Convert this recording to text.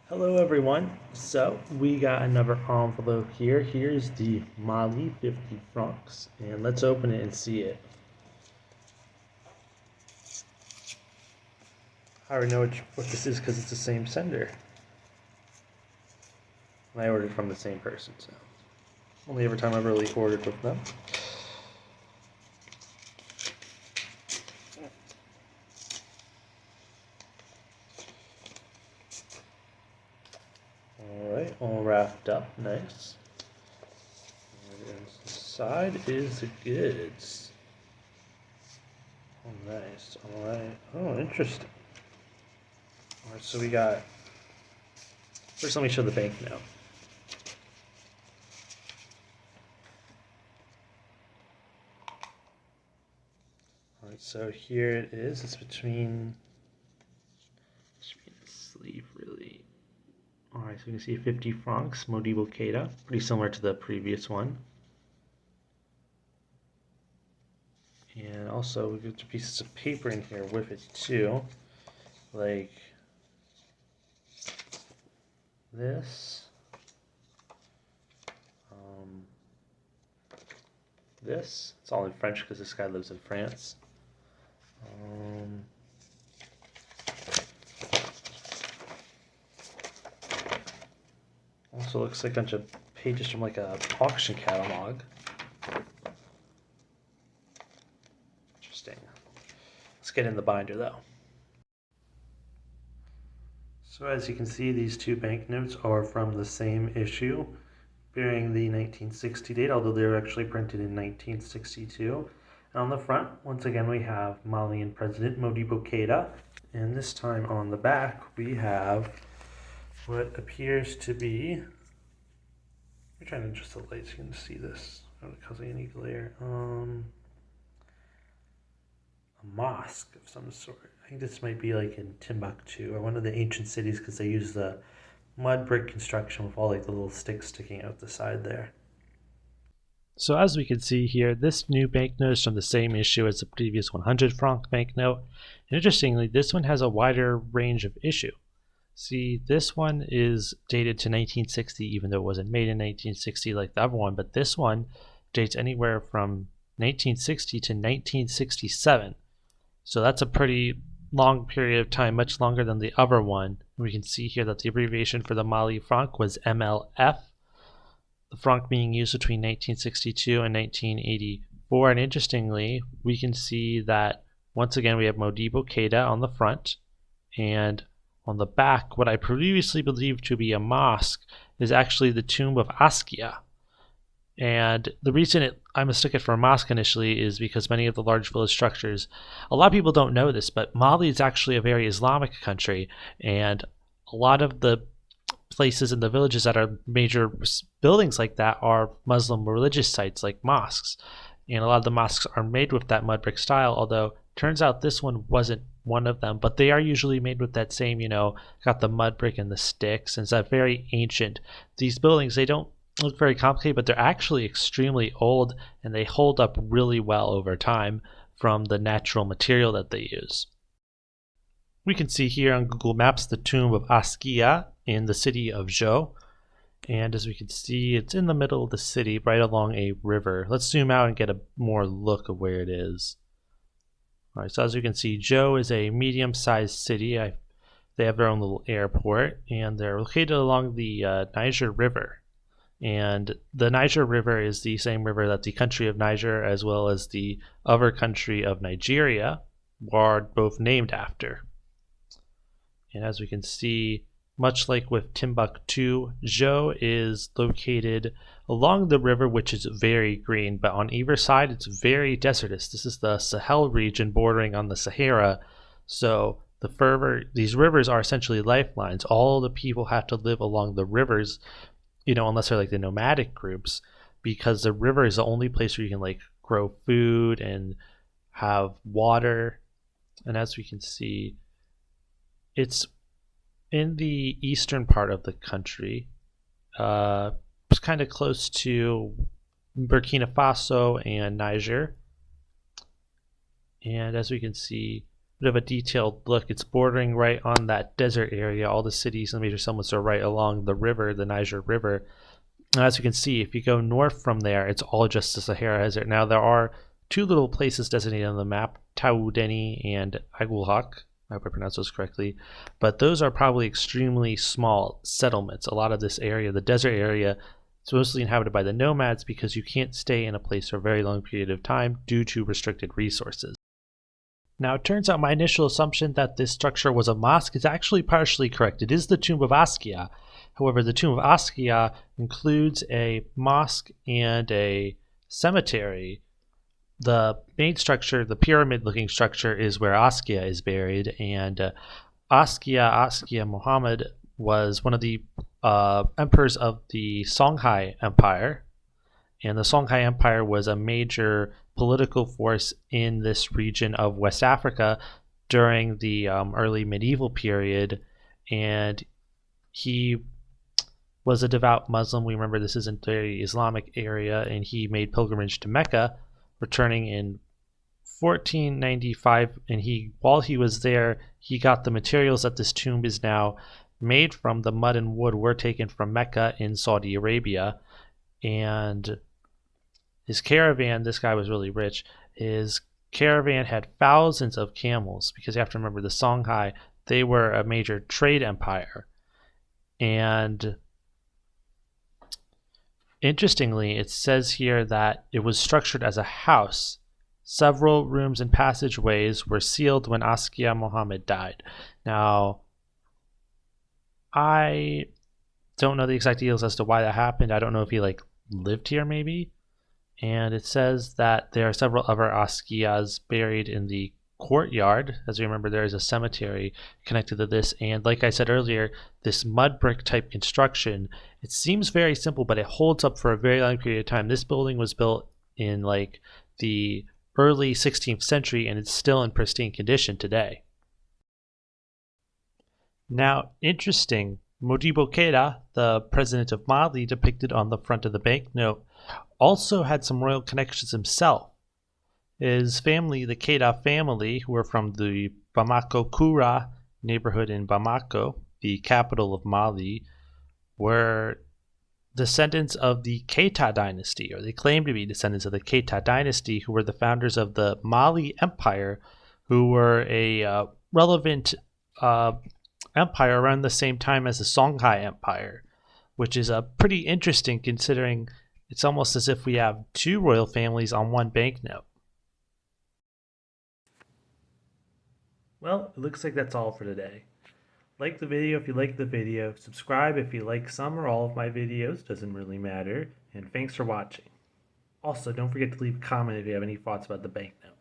Hello everyone. So we got another envelope here. Here's the Mali 50 francs, and let's open it and see it. I already know what this is because it's the same sender. And I ordered from the same person, so only every time I've really ordered with them. Alright, all wrapped up, nice. And inside is the goods. Oh, nice. Alright. Oh, interesting. Alright, so we got. First, let me show the banknote. Alright, so here it is. It's between. Should be in the sleeve, really. Alright, so you can see 50 francs, Modibo Keita. Pretty similar to the previous one. And also, we get pieces of paper in here with it too. Like this. This. It's all in French because this guy lives in France. Also looks like a bunch of pages from like a auction catalog. Interesting. Let's get in the binder though. So as you can see, these two banknotes are from the same issue, bearing the 1960 date, although they were actually printed in 1962. And on the front, once again, we have Malian President Modibo Keita. And this time on the back, we have what appears to be, I'm trying to adjust the light so you can see this without causing any glare. A mosque of some sort. I think this might be like in Timbuktu or one of the ancient cities because they use the mud brick construction with all like the little sticks sticking out the side there. So as we can see here, this new banknote is from the same issue as the previous 100 franc banknote. And interestingly, this one has a wider range of issue. See, this one is dated to 1960, even though it wasn't made in 1960 like the other one, but this one dates anywhere from 1960 to 1967. So that's a pretty long period of time, much longer than the other one. We can see here that the abbreviation for the Mali franc was MLF, the franc being used between 1962 and 1984. And interestingly, we can see that once again we have Modibo Keita on the front, and on the back, what I previously believed to be a mosque is actually the tomb of Askia. And the reason I mistook it for a mosque initially is because many of the large village structures, a lot of people don't know this, but Mali is actually a very Islamic country, and a lot of the places in the villages that are major buildings like that are Muslim religious sites like mosques. And a lot of the mosques are made with that mud brick style, although turns out this one wasn't one of them, but they are usually made with that same, got the mud brick and the sticks, and it's that very ancient. These buildings, they don't look very complicated, but they're actually extremely old and they hold up really well over time from the natural material that they use. We can see here on Google Maps the tomb of Askia in the city of Zhou. And as we can see, it's in the middle of the city, right along a river. Let's zoom out and get a more look of where it is. All right, so as you can see, Zhou is a medium-sized city. They have their own little airport, and they're located along the Niger River. And the Niger River is the same river that the country of Niger, as well as the other country of Nigeria, are both named after. And as we can see, much like with Timbuktu, Zhou is located along the river, which is very green, but on either side it's very desertous. This is the Sahel region bordering on the Sahara. So these rivers are essentially lifelines. All the people have to live along the rivers, unless they're like the nomadic groups, because the river is the only place where you can like grow food and have water. And as we can see, it's in the eastern part of the country. It's kind of close to Burkina Faso and Niger. And as we can see, bit of a detailed look. It's bordering right on that desert area. All the cities and major settlements are right along the river, the Niger River. And as you can see, if you go north from there, it's all just the Sahara Desert. Now, there are two little places designated on the map, Taoudeni and Agulhak. I hope I pronounced those correctly. But those are probably extremely small settlements. A lot of this area, the desert area, is mostly inhabited by the nomads because you can't stay in a place for a very long period of time due to restricted resources. Now, it turns out my initial assumption that this structure was a mosque is actually partially correct. It is the tomb of Askia. However, the tomb of Askia includes a mosque and a cemetery. The main structure, the pyramid-looking structure, is where Askia is buried, and Askia Muhammad was one of the emperors of the Songhai Empire, and the Songhai Empire was a major political force in this region of West Africa during the early medieval period, and he was a devout Muslim. We remember this isn't a very Islamic area, and he made pilgrimage to Mecca, returning in 1495, and while he was there, he got the materials that this tomb is now made from. The mud and wood were taken from Mecca in Saudi Arabia, and his caravan, this guy was really rich, his caravan had thousands of camels, because you have to remember the Songhai, they were a major trade empire. And interestingly, it says here that it was structured as a house. Several rooms and passageways were sealed when Askia Muhammad died. Now, I don't know the exact details as to why that happened. I don't know if he lived here maybe. And it says that there are several other Askias buried in the courtyard. As you remember, there is a cemetery connected to this, and like I said earlier, this mud brick type construction, it seems very simple, but it holds up for a very long period of time. This building was built in the early 16th century, and it's still in pristine condition today. Now, interesting, Modibo Keita, the president of Mali depicted on the front of the banknote, also had some royal connections himself. His family, the Keita family, who were from the Bamako Kura neighborhood in Bamako, the capital of Mali, were descendants of the Keita dynasty, or they claim to be descendants of the Keita dynasty, who were the founders of the Mali Empire, who were a relevant empire around the same time as the Songhai Empire, which is pretty interesting considering it's almost as if we have two royal families on one banknote. Well, it looks like that's all for today. Like the video if you like the video, subscribe if you like some or all of my videos, doesn't really matter, and thanks for watching. Also, don't forget to leave a comment if you have any thoughts about the banknote.